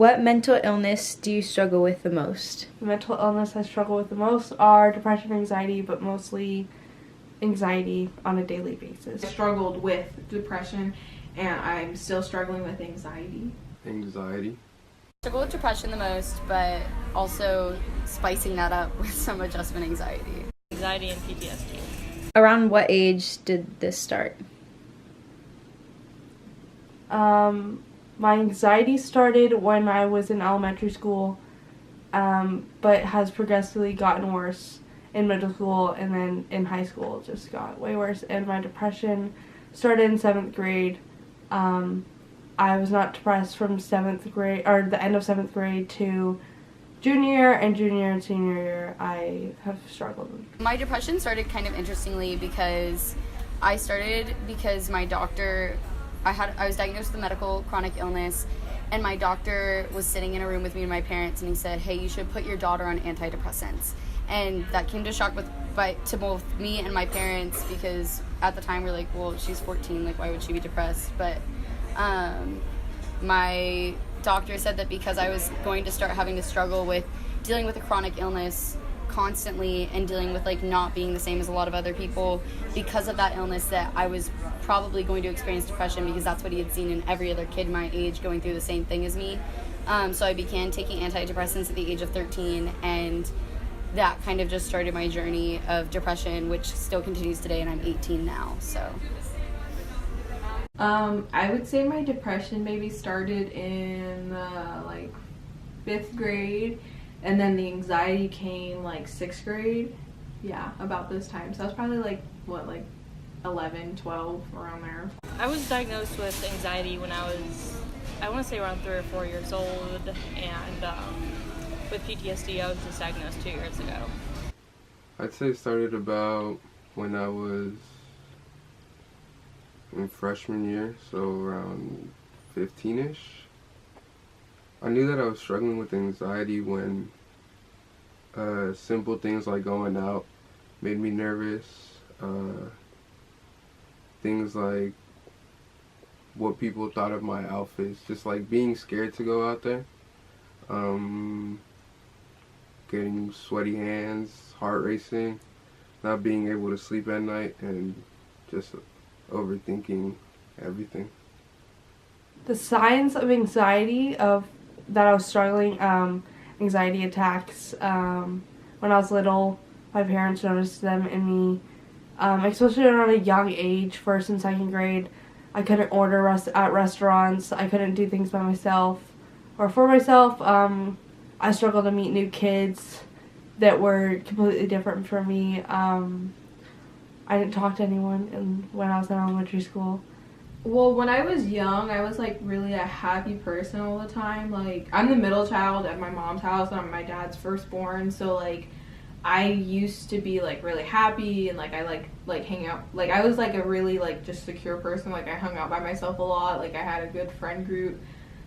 What mental illness do you struggle with the most? The mental illness I struggle with the most are depression and anxiety, but mostly anxiety on a daily basis. I struggled with depression and I'm still struggling with anxiety. Anxiety. Struggle with depression the most, but also spicing that up with some adjustment anxiety. Anxiety and PTSD. Around what age did this start? My anxiety started when I was in elementary school, but has progressively gotten worse in middle school, and then in high school it just got way worse. And my depression started in 7th grade. I was not depressed from 7th grade, or the end of 7th grade to junior and senior year. I have struggled with. My depression started kind of interestingly because my doctor, I was diagnosed with a medical chronic illness, and my doctor was sitting in a room with me and my parents, and he said, hey, you should put your daughter on antidepressants. And that came to shock to both me and my parents, because at the time we're like, well, she's 14, like why would she be depressed? But my doctor said that because I was going to start having to struggle with dealing with a chronic illness constantly and dealing with like not being the same as a lot of other people because of that illness, that I was probably going to experience depression, because that's what he had seen in every other kid my age going through the same thing as me. So I began taking antidepressants at the age of 13, and that kind of just started my journey of depression, which still continues today, and I'm 18 now. So I would say my depression maybe started in like 5th grade, and then the anxiety came like 6th grade. Yeah, about this time. So I was probably like 11, 12, around there. I was diagnosed with anxiety when I want to say around 3 or 4 years old, and with PTSD I was just diagnosed 2 years ago. I'd say it started about when I was in freshman year, so around 15-ish. I knew that I was struggling with anxiety when simple things like going out made me nervous. Things like what people thought of my outfits, just like being scared to go out there. Getting sweaty hands, heart racing, not being able to sleep at night, and just overthinking everything. The signs of anxiety that I was struggling, anxiety attacks, when I was little, my parents noticed them in me, especially around a young age, 1st and 2nd grade. I couldn't order at restaurants, I couldn't do things by myself or for myself. I struggled to meet new kids that were completely different from me. I didn't talk to anyone when I was in elementary school. Well, when I was young, I was like really a happy person all the time. Like, I'm the middle child at my mom's house, and I'm my dad's firstborn, so like I used to be like really happy, and like I like hang out. Like, I was like a really like just secure person. Like, I hung out by myself a lot. Like, I had a good friend group.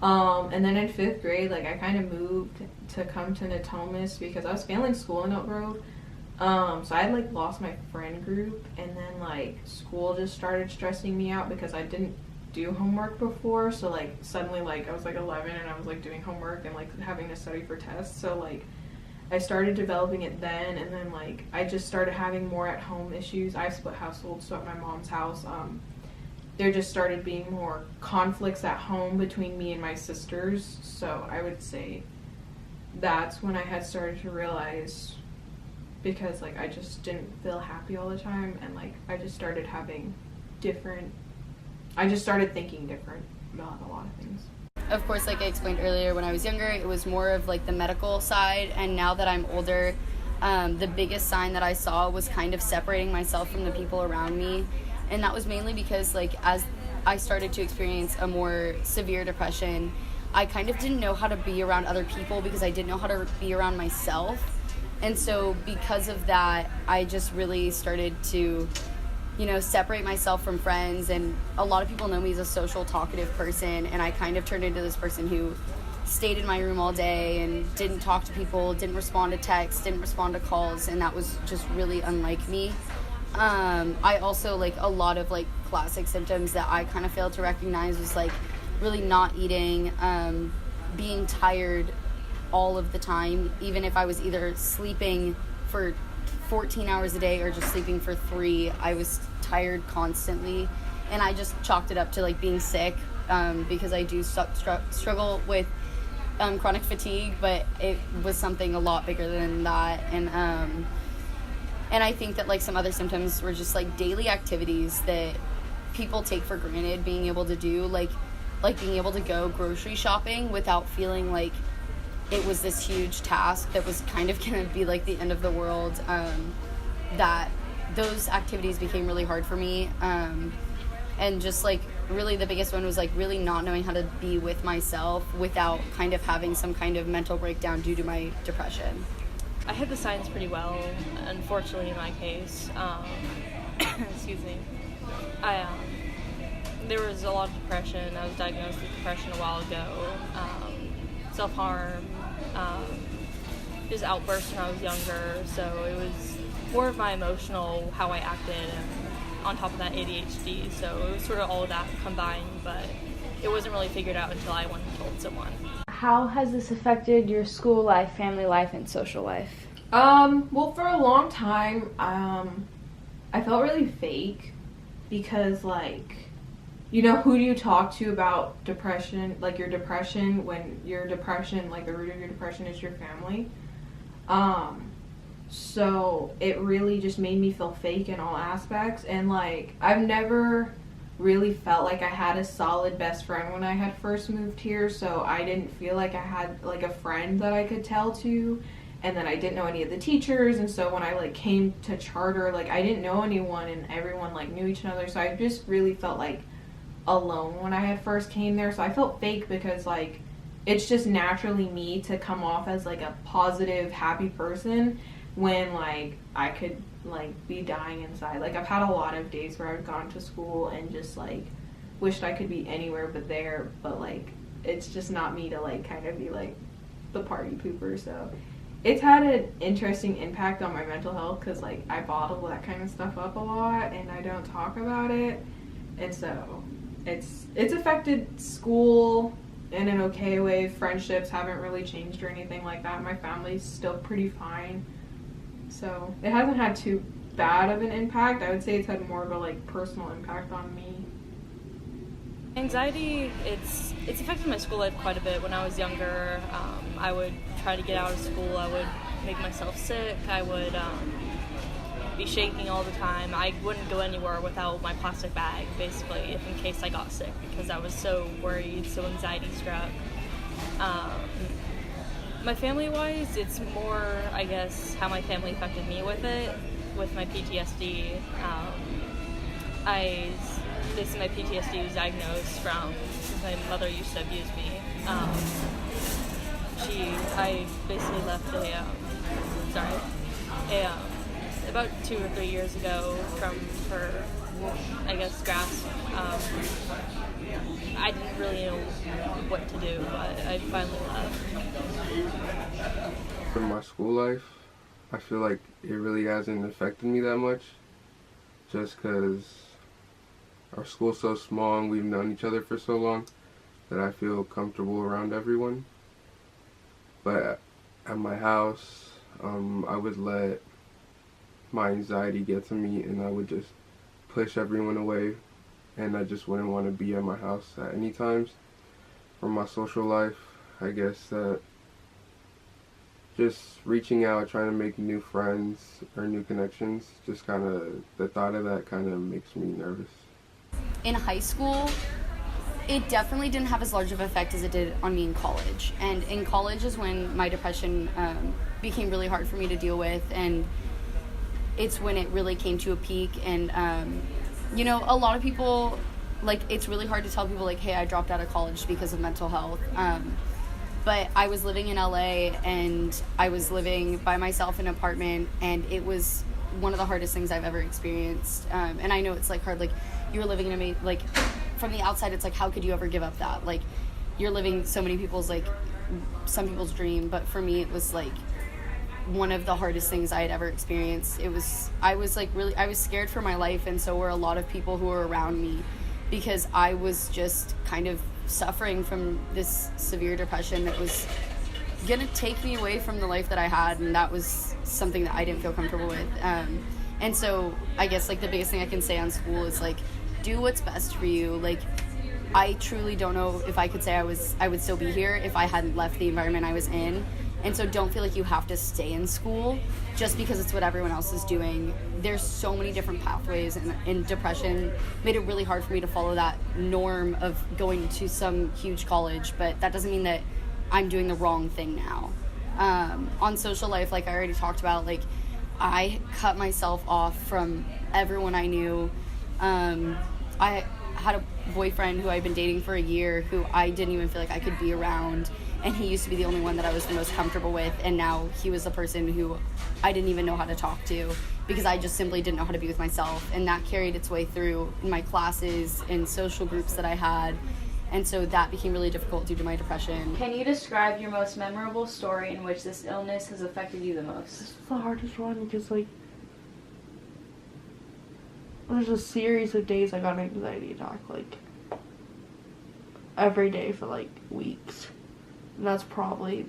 And then in 5th grade, like I kind of moved to come to Natomas because I was failing school in Oak Grove. So I had like lost my friend group, and then like school just started stressing me out because I didn't do homework before. So like suddenly like I was like 11 and I was like doing homework and like having to study for tests. So like I started developing it then, and then like I just started having more at home issues. I split households, so at my mom's house, there just started being more conflicts at home between me and my sisters. So I would say that's when I had started to realize, because like I just didn't feel happy all the time, and like I just started thinking different about a lot of things. Of course, like I explained earlier, when I was younger, it was more of like the medical side, and now that I'm older, the biggest sign that I saw was kind of separating myself from the people around me. And that was mainly because like as I started to experience a more severe depression, I kind of didn't know how to be around other people because I didn't know how to be around myself. And so because of that, I just really started to, separate myself from friends. And a lot of people know me as a social, talkative person, and I kind of turned into this person who stayed in my room all day and didn't talk to people, didn't respond to texts, didn't respond to calls, and that was just really unlike me. I also, like, a lot of, like, classic symptoms that I kind of failed to recognize was, like, really not eating, being tired all of the time, even if I was either sleeping for 14 hours a day or just sleeping for 3. I was tired constantly, and I just chalked it up to like being sick, because I do struggle with chronic fatigue, but it was something a lot bigger than that. And I think that like some other symptoms were just like daily activities that people take for granted being able to do, like being able to go grocery shopping without feeling like it was this huge task that was kind of going to be like the end of the world. That those activities became really hard for me. And just like really the biggest one was like really not knowing how to be with myself without kind of having some kind of mental breakdown due to my depression. I hid the signs pretty well, unfortunately, in my case. Excuse me. There was a lot of depression. I was diagnosed with depression a while ago. Self-harm, just outbursts when I was younger. So it was more of my emotional, how I acted, and on top of that ADHD. So it was sort of all of that combined, but it wasn't really figured out until I went and told someone. How has this affected your school life, family life, and social life? Well, for a long time, I felt really fake because, like, you know, who do you talk to about depression, like your depression, when your depression, like the root of your depression is your family? So it really just made me feel fake in all aspects, and like I've never really felt like I had a solid best friend when I had first moved here, so I didn't feel like I had like a friend that I could tell to, and then I didn't know any of the teachers, and so when I like came to charter, like I didn't know anyone and everyone like knew each other, so I just really felt like alone when I had first came there. So I felt fake because like it's just naturally me to come off as like a positive, happy person when like I could like be dying inside. Like I've had a lot of days where I've gone to school and just like wished I could be anywhere but there, but like it's just not me to like kind of be like the party pooper. So it's had an interesting impact on my mental health because like I bottle that kind of stuff up a lot and I don't talk about it, and so it's affected school in an okay way. Friendships haven't really changed or anything like that. My family's still pretty fine, so it hasn't had too bad of an impact. I would say it's had more of a like personal impact on me. Anxiety, it's affected my school life quite a bit. When I was younger, I would try to get out of school. I would make myself sick. I would be shaking all the time. I wouldn't go anywhere without my plastic bag, basically, if in case I got sick, because I was so worried, so anxiety struck. My family-wise, it's more, I guess, how my family affected me with it, with my PTSD. Basically, my PTSD was diagnosed from my mother used to abuse me. I basically left about 2 or 3 years ago from her, I guess, grasp. I didn't really know what to do, but I finally left. For my school life, I feel like it really hasn't affected me that much, just because our school's so small and we've known each other for so long that I feel comfortable around everyone. But at my house, I would let my anxiety get to me and I would just push everyone away, and I just wouldn't want to be at my house at any times. For my social life, I guess that just reaching out, trying to make new friends or new connections, just kind of, the thought of that kind of makes me nervous. In high school, it definitely didn't have as large of an effect as it did on me in college. And in college is when my depression became really hard for me to deal with, and it's when it really came to a peak. And you know, a lot of people, like, it's really hard to tell people like, hey, I dropped out of college because of mental health. But I was living in LA and I was living by myself in an apartment, and it was one of the hardest things I've ever experienced. And I know it's like hard, like you were living in like from the outside, it's like, how could you ever give up that? Like you're living so many people's, like some people's dream. But for me, it was like one of the hardest things I had ever experienced. I was scared for my life, and so were a lot of people who were around me. because I was just kind of suffering from this severe depression that was gonna take me away from the life that I had, and that was something that I didn't feel comfortable with. And so I guess like the biggest thing I can say on school is like, do what's best for you. Like, I truly don't know if I could say I would still be here if I hadn't left the environment I was in. And so don't feel like you have to stay in school just because it's what everyone else is doing. There's so many different pathways, and depression made it really hard for me to follow that norm of going to some huge college, but that doesn't mean that I'm doing the wrong thing now. On social life, like I already talked about, like I cut myself off from everyone I knew. I had a boyfriend who I'd been dating for a year who I didn't even feel like I could be around, and he used to be the only one that I was the most comfortable with, and now he was the person who I didn't even know how to talk to because I just simply didn't know how to be with myself, and that carried its way through in my classes and social groups that I had, and so that became really difficult due to my depression. Can you describe your most memorable story in which this illness has affected you the most? This is the hardest one because, like, there's a series of days I got an anxiety attack, like, every day for, like, weeks. And that's probably,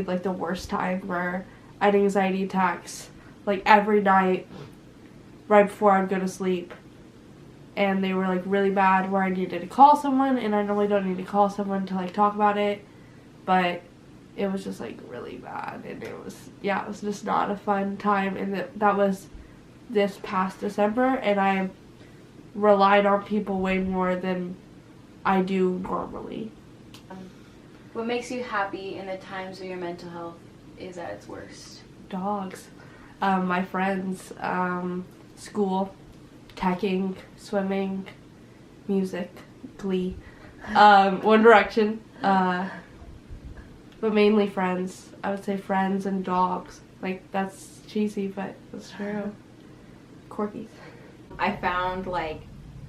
like, the worst time where I had anxiety attacks, like, every night right before I'd go to sleep. And they were, like, really bad where I needed to call someone, and I normally don't need to call someone to, like, talk about it. But it was just, like, really bad. And it was just not a fun time. And that was this past December, and I relied on people way more than I do normally. What makes you happy in the times when your mental health is at its worst? Dogs, my friends, school, teching, swimming, music, Glee, One Direction, but mainly friends. I would say friends and dogs. Like, that's cheesy, but that's true. Corgis. I found like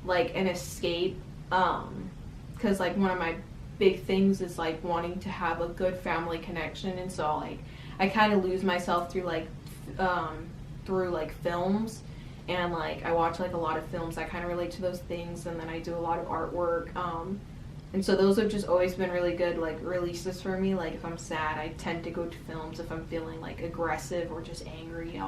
an escape, because like one of my big things is like wanting to have a good family connection, and so like I kind of lose myself through films, and like I watch like a lot of films that kind of relate to those things, and then I do a lot of artwork, and so those have just always been really good like releases for me. Like if I'm sad, I tend to go to films. If I'm feeling like aggressive or just angry,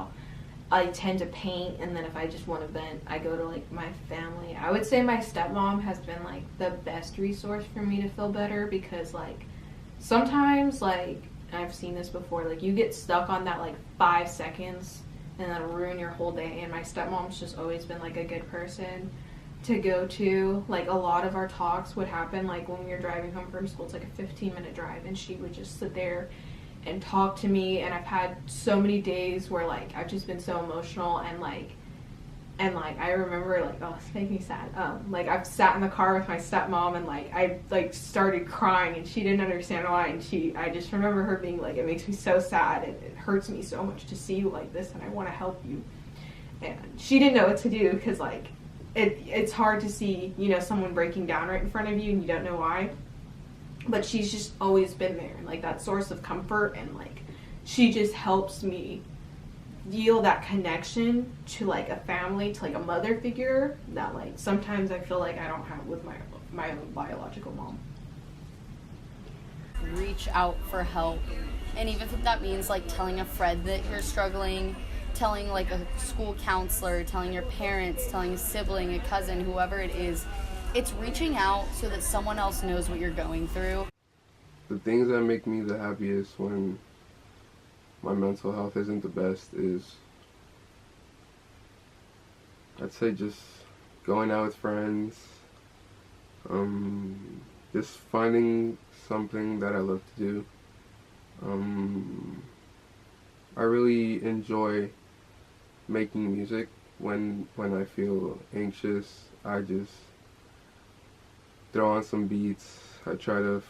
I tend to paint, and then if I just want to vent, I go to like my family. I would say my stepmom has been like the best resource for me to feel better, because like sometimes, like, and I've seen this before, like you get stuck on that like 5 seconds and that'll ruin your whole day, and my stepmom's just always been like a good person to go to. Like a lot of our talks would happen like when we were driving home from school. It's like a 15-minute drive, and she would just sit there and talk to me, and I've had so many days where like I've just been so emotional, and like I remember like, oh, it's making me sad. Like I've sat in the car with my stepmom, and like I like started crying, and she didn't understand why, and I just remember her being like, it makes me so sad, it hurts me so much to see you like this, and I want to help you. And she didn't know what to do, because like it's hard to see, you know, someone breaking down right in front of you and you don't know why. But she's just always been there, and like that source of comfort, and like she just helps me feel that connection to like a family, to like a mother figure that like sometimes I feel like I don't have with my biological mom. Reach out for help, and even if that means like telling a friend that you're struggling, telling like a school counselor, telling your parents, telling a sibling, a cousin, whoever it is. It's reaching out so that someone else knows what you're going through. The things that make me the happiest when my mental health isn't the best is, I'd say, just going out with friends, just finding something that I love to do. I really enjoy making music. When I feel anxious, I just throw on some beats. I try to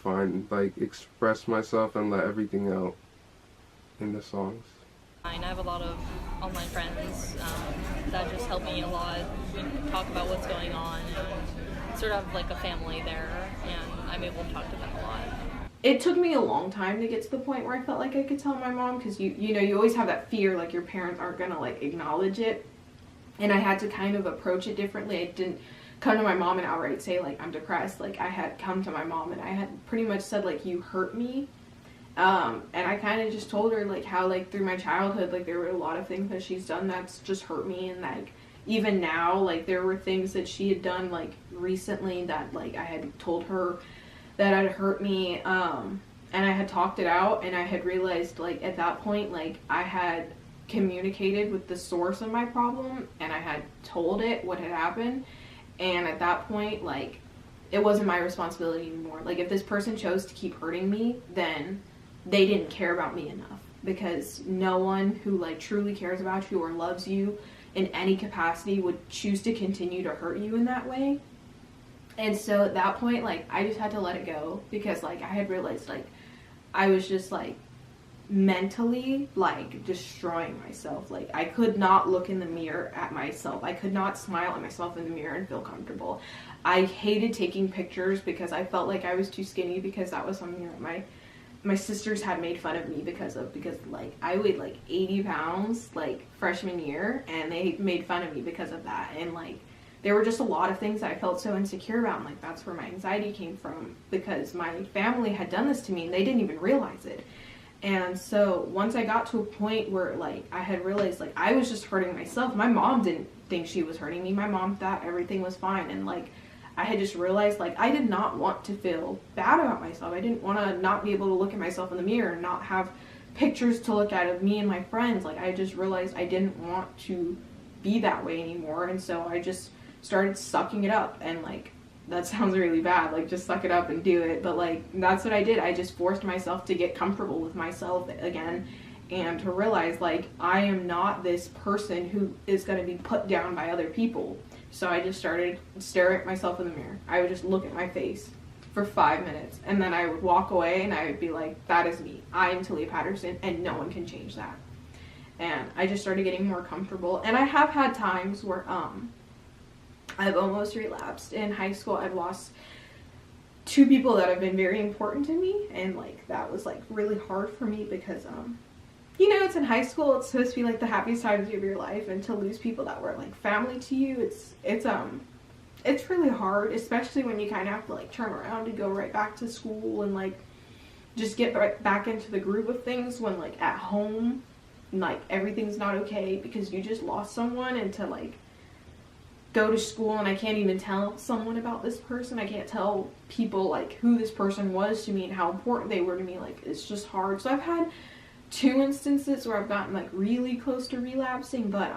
express myself and let everything out in the songs. I have a lot of online friends that just help me a lot. We talk about what's going on, and sort of like a family there, and I'm able to talk to them a lot. It took me a long time to get to the point where I felt like I could tell my mom, because you know you always have that fear like your parents aren't gonna like acknowledge it. And I had to kind of approach it differently. I didn't come to my mom and outright say, like, I'm depressed. Like, I had come to my mom and I had pretty much said, like, you hurt me. And I kind of just told her, like, how, like, through my childhood, like, there were a lot of things that she's done that's just hurt me. And, like, even now, like, there were things that she had done, like, recently that, like, I had told her that had hurt me. And I had talked it out, and I had realized, like, at that point, like, I had communicated with the source of my problem, and I had told it what had happened. And at that point, like, it wasn't my responsibility anymore. Like, if this person chose to keep hurting me, then they didn't care about me enough, because no one who, like, truly cares about you or loves you in any capacity would choose to continue to hurt you in that way. And so at that point, like, I just had to let it go, because, like, I had realized, like, I was just, like, mentally, like, destroying myself. Like, I could not look in the mirror at myself. I could not smile at myself in the mirror and feel comfortable. I hated taking pictures because I felt like I was too skinny, because that was something that my sisters had made fun of me because like, I weighed like 80 pounds like freshman year, and they made fun of me because of that. And like, there were just a lot of things that I felt so insecure about, and like, that's where my anxiety came from, because my family had done this to me and they didn't even realize it. And so once I got to a point where, like, I had realized, like, I was just hurting myself. My mom didn't think she was hurting me. My mom thought everything was fine. And, like, I had just realized, like, I did not want to feel bad about myself. I didn't want to not be able to look at myself in the mirror and not have pictures to look at of me and my friends. Like, I just realized I didn't want to be that way anymore. And so I just started sucking it up. And, like, that sounds really bad, like, just suck it up and do it, but, like, that's what I did. I just forced myself to get comfortable with myself again, and to realize, like, I am not this person who is going to be put down by other people. So I just started staring at myself in the mirror. I would just look at my face for 5 minutes, and then I would walk away, and I would be like, that is me. I am Talia Patterson, and no one can change that. And I just started getting more comfortable, and I have had times where, I've almost relapsed. In high school, I've lost 2 people that have been very important to me, and, like, that was, like, really hard for me, because, you know, it's in high school, it's supposed to be, like, the happiest times of your life, and to lose people that were, like, family to you, it's really hard, especially when you kind of have to, like, turn around and go right back to school, and, like, just get right back into the groove of things when, like, at home, like, everything's not okay, because you just lost someone, and to, like, go to school and I can't even tell someone about this person. I can't tell people, like, who this person was to me and how important they were to me. Like, it's just hard. So I've had 2 instances where I've gotten, like, really close to relapsing, but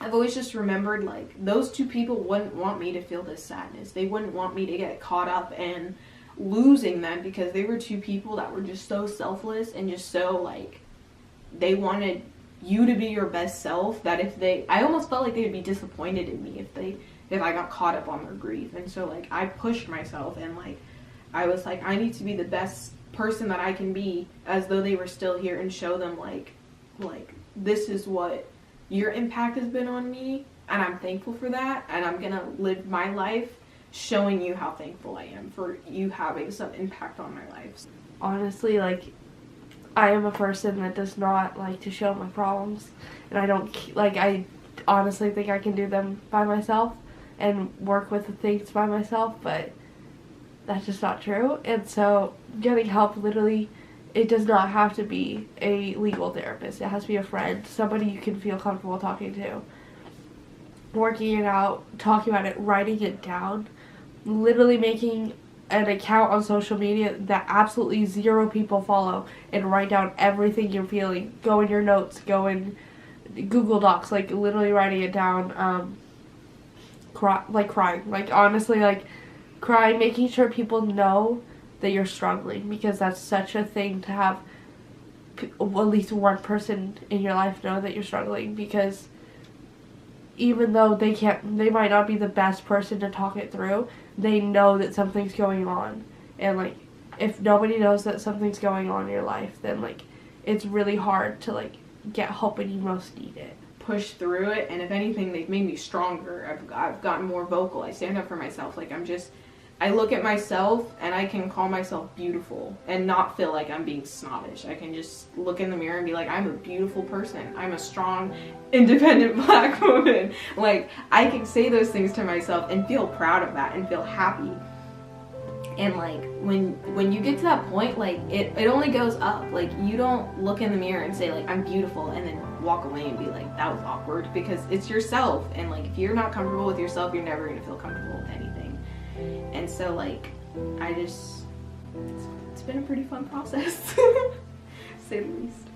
I've always just remembered, like, those 2 people wouldn't want me to feel this sadness. They wouldn't want me to get caught up in losing them, because they were 2 people that were just so selfless and just so, like, they wanted you to be your best self, that I almost felt like they would be disappointed in me if I got caught up on their grief. And so, like, I pushed myself, and, like, I was like, I need to be the best person that I can be, as though they were still here, and show them, like, this is what your impact has been on me, and I'm thankful for that, and I'm gonna live my life showing you how thankful I am for you having some impact on my life. Honestly, like, I am a person that does not like to show my problems, and I honestly think I can do them by myself and work with the things by myself, but that's just not true. And so getting help, literally, it does not have to be a legal therapist. It has to be a friend, somebody you can feel comfortable talking to. Working it out, talking about it, writing it down, literally making an account on social media that absolutely 0 people follow, and write down everything you're feeling. Go in your notes, go in Google Docs, like, literally writing it down. Crying, like, honestly, like, crying, making sure people know that you're struggling, because that's such a thing to have at least one person in your life know that you're struggling, because even though they might not be the best person to talk it through, they know that something's going on. And, like, if nobody knows that something's going on in your life, then, like, it's really hard to, like, get help when you most need it. Push through it, and if anything, they've made me stronger. I've gotten more vocal. I stand up for myself. Like, I look at myself and I can call myself beautiful and not feel like I'm being snobbish. I can just look in the mirror and be like, I'm a beautiful person. I'm a strong, independent black woman. Like, I can say those things to myself and feel proud of that and feel happy. And like, when you get to that point, like, it only goes up. Like, you don't look in the mirror and say like, I'm beautiful, and then walk away and be like, that was awkward, because it's yourself. And like, if you're not comfortable with yourself, you're never gonna feel comfortable with anything. And so like, it's been a pretty fun process, to say the least.